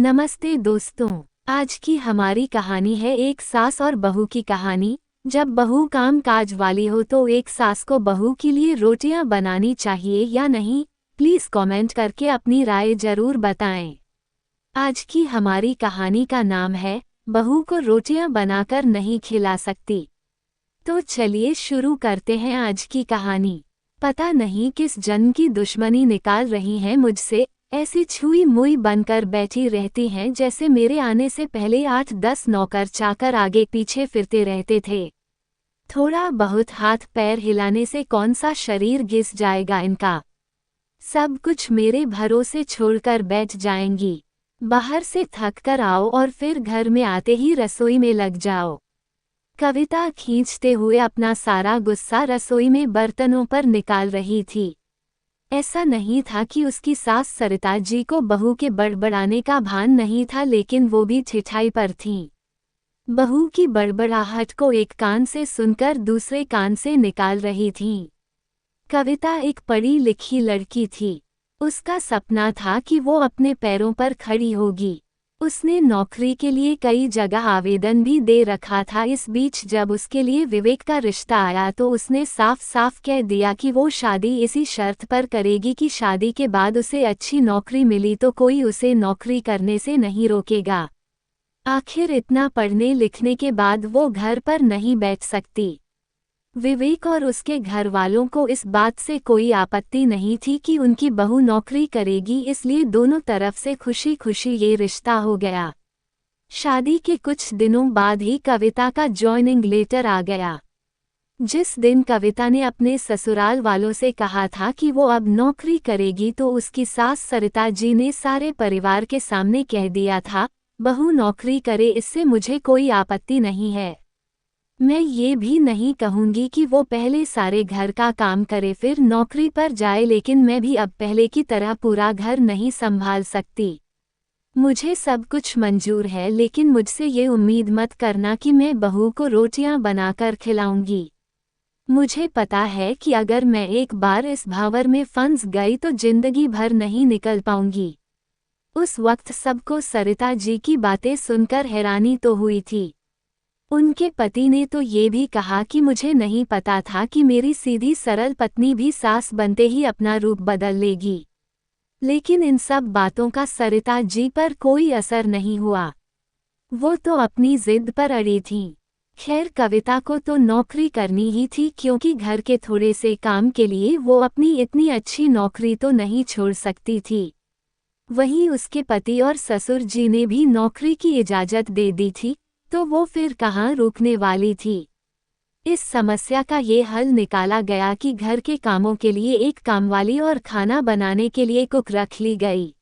नमस्ते दोस्तों। आज की हमारी कहानी है एक सास और बहू की कहानी। जब बहू काम काज वाली हो तो एक सास को बहू के लिए रोटियां बनानी चाहिए या नहीं? प्लीज कमेंट करके अपनी राय जरूर बताएं। आज की हमारी कहानी का नाम है बहू को रोटियां बनाकर नहीं खिला सकती। तो चलिए शुरू करते हैं आज की कहानी। पता नहीं किस जन्म की दुश्मनी निकाल रही हैं मुझसे, ऐसी छुई मुई बनकर बैठी रहती हैं जैसे मेरे आने से पहले 8-10 नौकर चाकर आगे पीछे फिरते रहते थे। थोड़ा बहुत हाथ पैर हिलाने से कौन सा शरीर घिस जाएगा इनका। सब कुछ मेरे भरोसे छोड़कर बैठ जाएंगी। बाहर से थक कर आओ और फिर घर में आते ही रसोई में लग जाओ। कविता खींचते हुए अपना सारा गुस्सा रसोई में बर्तनों पर निकाल रही थी। ऐसा नहीं था कि उसकी सास सरिता जी को बहू के बड़बड़ाने का भान नहीं था, लेकिन वो भी ठिठाई पर थीं। बहू की बड़बड़ाहट को एक कान से सुनकर दूसरे कान से निकाल रही थीं। कविता एक पढ़ी लिखी लड़की थी। उसका सपना था कि वो अपने पैरों पर खड़ी होगी। उसने नौकरी के लिए कई जगह आवेदन भी दे रखा था। इस बीच जब उसके लिए विवेक का रिश्ता आया तो उसने साफ साफ कह दिया कि वो शादी इसी शर्त पर करेगी कि शादी के बाद उसे अच्छी नौकरी मिली तो कोई उसे नौकरी करने से नहीं रोकेगा। आखिर इतना पढ़ने लिखने के बाद वो घर पर नहीं बैठ सकती। विवेक और उसके घर वालों को इस बात से कोई आपत्ति नहीं थी कि उनकी बहू नौकरी करेगी, इसलिए दोनों तरफ से खुशी खुशी ये रिश्ता हो गया। शादी के कुछ दिनों बाद ही कविता का जॉइनिंग लेटर आ गया। जिस दिन कविता ने अपने ससुराल वालों से कहा था कि वो अब नौकरी करेगी तो उसकी सास सरिता जी ने सारे परिवार के सामने कह दिया था, बहू नौकरी करे, इससे मुझे कोई आपत्ति नहीं है। मैं ये भी नहीं कहूँगी कि वो पहले सारे घर का काम करे फिर नौकरी पर जाए, लेकिन मैं भी अब पहले की तरह पूरा घर नहीं संभाल सकती। मुझे सब कुछ मंजूर है, लेकिन मुझसे ये उम्मीद मत करना कि मैं बहू को रोटियां बनाकर खिलाऊंगी। मुझे पता है कि अगर मैं एक बार इस भावर में फंस गई तो जिंदगी भर नहीं निकल पाऊंगी। उस वक्त सबको सरिता जी की बातें सुनकर हैरानी तो हुई थी। उनके पति ने तो ये भी कहा कि मुझे नहीं पता था कि मेरी सीधी सरल पत्नी भी सास बनते ही अपना रूप बदल लेगी। लेकिन इन सब बातों का सरिता जी पर कोई असर नहीं हुआ। वो तो अपनी जिद पर अड़ी थीं। खैर, कविता को तो नौकरी करनी ही थी, क्योंकि घर के थोड़े से काम के लिए वो अपनी इतनी अच्छी नौकरी तो नहीं छोड़ सकती थी। वहीं उसके पति और ससुर जी ने भी नौकरी की इजाज़त दे दी थी, तो वो फिर कहाँ रुकने वाली थी। इस समस्या का ये हल निकाला गया कि घर के कामों के लिए एक कामवाली और खाना बनाने के लिए कुक रख ली गई।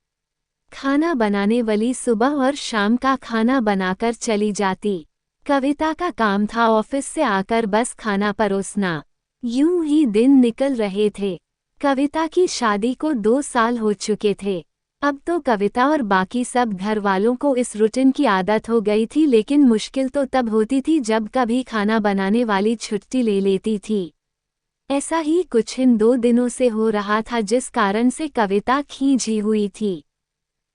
खाना बनाने वाली सुबह और शाम का खाना बनाकर चली जाती। कविता का काम था ऑफिस से आकर बस खाना परोसना। यूं ही दिन निकल रहे थे। कविता की शादी को 2 साल हो चुके थे। अब तो कविता और बाकी सब घर वालों को इस रूटीन की आदत हो गई थी, लेकिन मुश्किल तो तब होती थी जब कभी खाना बनाने वाली छुट्टी ले लेती थी। ऐसा ही कुछ इन 2 दिनों से हो रहा था, जिस कारण से कविता खींची हुई थी।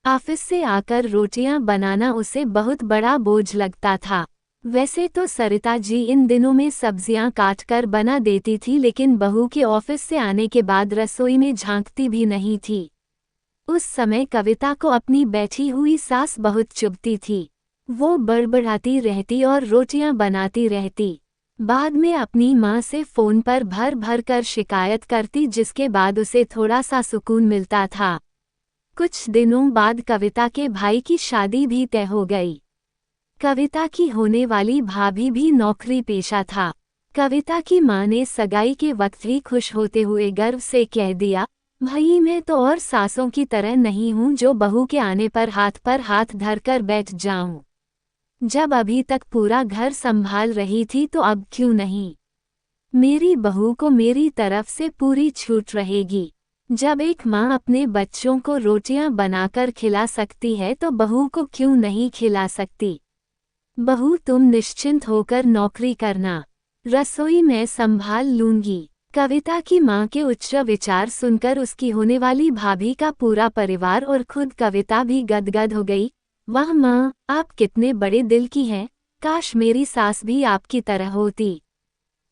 ऑफिस से आकर रोटियां बनाना उसे बहुत बड़ा बोझ लगता था। वैसे तो सरिता जी इन दिनों में सब्जियां काटकर बना देती थी, लेकिन बहू के ऑफिस से आने के बाद रसोई में झांकती भी नहीं थी। उस समय कविता को अपनी बैठी हुई सास बहुत चुभती थी। वो बड़बड़ाती रहती और रोटियां बनाती रहती। बाद में अपनी माँ से फ़ोन पर भर भर कर शिकायत करती, जिसके बाद उसे थोड़ा सा सुकून मिलता था। कुछ दिनों बाद कविता के भाई की शादी भी तय हो गई। कविता की होने वाली भाभी भी नौकरी पेशा था। कविता की माँ ने सगाई के वक्त ही खुश होते हुए गर्व से कह दिया, भाई मैं तो और सासों की तरह नहीं हूँ जो बहू के आने पर हाथ धरकर बैठ जाऊं। जब अभी तक पूरा घर संभाल रही थी तो अब क्यों नहीं। मेरी बहू को मेरी तरफ से पूरी छूट रहेगी। जब एक माँ अपने बच्चों को रोटियां बनाकर खिला सकती है तो बहू को क्यों नहीं खिला सकती। बहू तुम निश्चिंत होकर नौकरी करना, रसोई मैं संभाल लूंगी। कविता की माँ के उच्च विचार सुनकर उसकी होने वाली भाभी का पूरा परिवार और खुद कविता भी गदगद हो गई। वाह माँ, आप कितने बड़े दिल की हैं, काश मेरी सास भी आपकी तरह होती।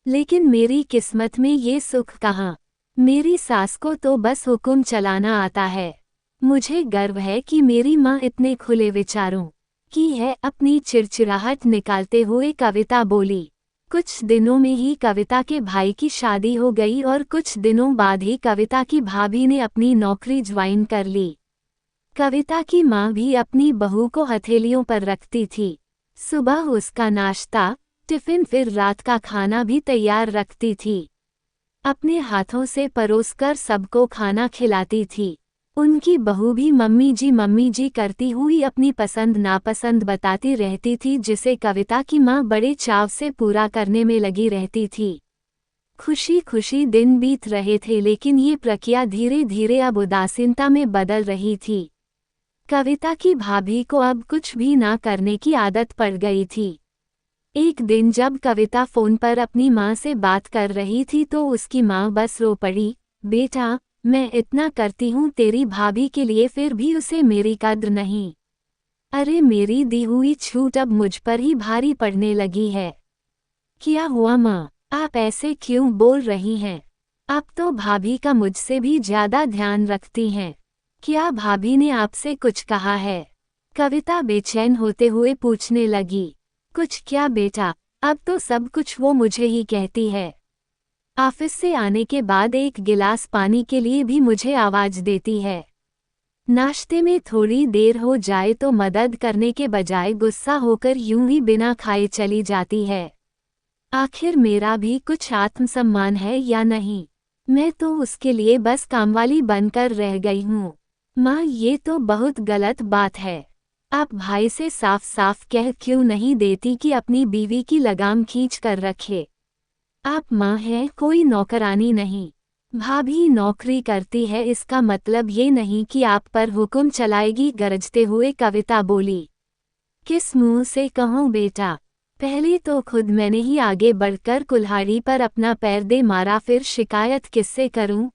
लेकिन मेरी किस्मत में ये सुख कहाँ। मेरी सास को तो बस हुक्म चलाना आता है। मुझे गर्व है कि मेरी माँ इतने खुले विचारों की है। अपनी चिड़चिड़ाहट निकालते हुए कविता बोली। कुछ दिनों में ही कविता के भाई की शादी हो गई और कुछ दिनों बाद ही कविता की भाभी ने अपनी नौकरी ज्वाइन कर ली। कविता की माँ भी अपनी बहू को हथेलियों पर रखती थी। सुबह उसका नाश्ता, टिफिन फिर रात का खाना भी तैयार रखती थी। अपने हाथों से परोसकर सबको खाना खिलाती थी। उनकी बहू भी मम्मी जी करती हुई अपनी पसंद नापसंद बताती रहती थी, जिसे कविता की माँ बड़े चाव से पूरा करने में लगी रहती थी। खुशी खुशी दिन बीत रहे थे, लेकिन ये प्रक्रिया धीरे धीरे अब उदासीनता में बदल रही थी। कविता की भाभी को अब कुछ भी ना करने की आदत पड़ गई थी। एक दिन जब कविता फोन पर अपनी माँ से बात कर रही थी तो उसकी माँ बस रो पड़ी। बेटा, मैं इतना करती हूँ तेरी भाभी के लिए, फिर भी उसे मेरी कद्र नहीं। अरे मेरी दी हुई छूट अब मुझ पर ही भारी पड़ने लगी है। क्या हुआ माँ, आप ऐसे क्यों बोल रही हैं? अब तो भाभी का मुझसे भी ज्यादा ध्यान रखती हैं। क्या भाभी ने आपसे कुछ कहा है? कविता बेचैन होते हुए पूछने लगी। कुछ क्या बेटा, अब तो सब कुछ वो मुझे ही कहती है। ऑफिस से आने के बाद एक गिलास पानी के लिए भी मुझे आवाज देती है। नाश्ते में थोड़ी देर हो जाए तो मदद करने के बजाय गुस्सा होकर यूं ही बिना खाए चली जाती है। आखिर मेरा भी कुछ आत्मसम्मान है या नहीं? मैं तो उसके लिए बस कामवाली बनकर रह गई हूँ। माँ, ये तो बहुत गलत बात है। आप भाई से साफ साफ कह क्यों नहीं देती कि अपनी बीवी की लगाम खींच कर रखे? आप माँ हैं, कोई नौकरानी नहीं। भाभी नौकरी करती है, इसका मतलब ये नहीं कि आप पर हुक्म चलाएगी, गरजते हुए कविता बोली। किस मुंह से कहूँ बेटा? पहले तो खुद मैंने ही आगे बढ़कर कुल्हाड़ी पर अपना पैर दे मारा, फिर शिकायत किससे करूं?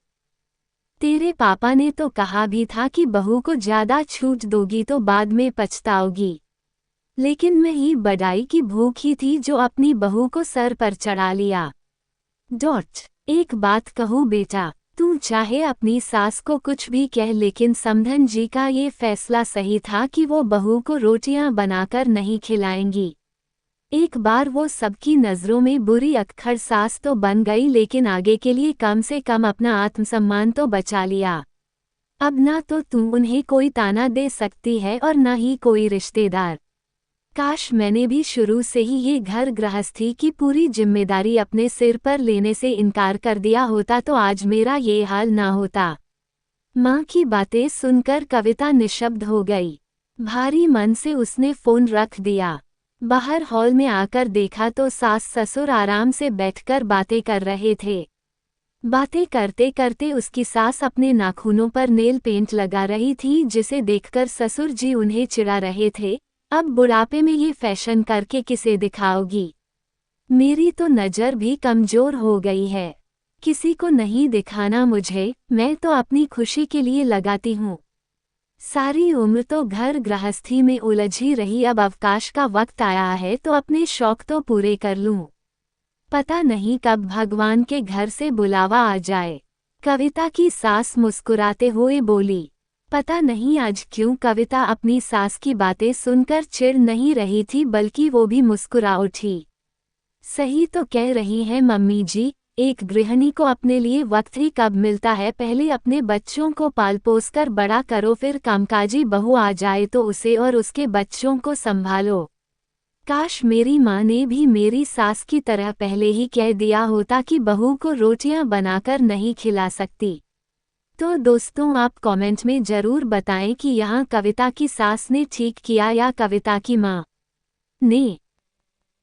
तेरे पापा ने तो कहा भी था कि बहू को ज्यादा छूट दोगी तो बाद में पछताओगी। लेकिन मैं ही बड़ाई की भूखी थी जो अपनी बहू को सर पर चढ़ा लिया। एक बात कहूँ बेटा, तू चाहे अपनी सास को कुछ भी कह, लेकिन समधन जी का ये फैसला सही था कि वो बहू को रोटियां बनाकर नहीं खिलाएंगी। एक बार वो सबकी नज़रों में बुरी अक्खड़ सास तो बन गई, लेकिन आगे के लिए कम से कम अपना आत्मसम्मान तो बचा लिया। अब ना तो तू उन्हें कोई ताना दे सकती है और ना ही कोई रिश्तेदार। काश मैंने भी शुरू से ही ये घर गृहस्थी की पूरी जिम्मेदारी अपने सिर पर लेने से इनकार कर दिया होता तो आज मेरा ये हाल ना होता। माँ की बातें सुनकर कविता निशब्द हो गई। भारी मन से उसने फोन रख दिया। बाहर हॉल में आकर देखा तो सास ससुर आराम से बैठकर बातें कर रहे थे। बातें करते करते उसकी सास अपने नाखूनों पर नेल पेंट लगा रही थी, जिसे देखकर ससुर जी उन्हें चिढ़ा रहे थे। अब बुढ़ापे में ये फैशन करके किसे दिखाओगी? मेरी तो नज़र भी कमजोर हो गई है। किसी को नहीं दिखाना मुझे, मैं तो अपनी खुशी के लिए लगाती हूँ। सारी उम्र तो घर गृहस्थी में उलझी रही, अब अवकाश का वक्त आया है तो अपने शौक तो पूरे कर लूं। पता नहीं कब भगवान के घर से बुलावा आ जाए। कविता की सास मुस्कुराते हुए बोली। पता नहीं आज क्यों कविता अपनी सास की बातें सुनकर चिढ़ नहीं रही थी, बल्कि वो भी मुस्कुरा उठी। सही तो कह रही हैं मम्मी जी, एक गृहिणी को अपने लिए वक्त ही कब मिलता है? पहले अपने बच्चों को पाल पोस कर बड़ा करो, फिर कामकाजी बहू आ जाए तो उसे और उसके बच्चों को संभालो। काश मेरी माँ ने भी मेरी सास की तरह पहले ही कह दिया होता कि बहू को रोटियां बनाकर नहीं खिला सकती। तो दोस्तों, आप कमेंट में ज़रूर बताएं कि यहाँ कविता की सास ने ठीक किया या कविता की माँ ने।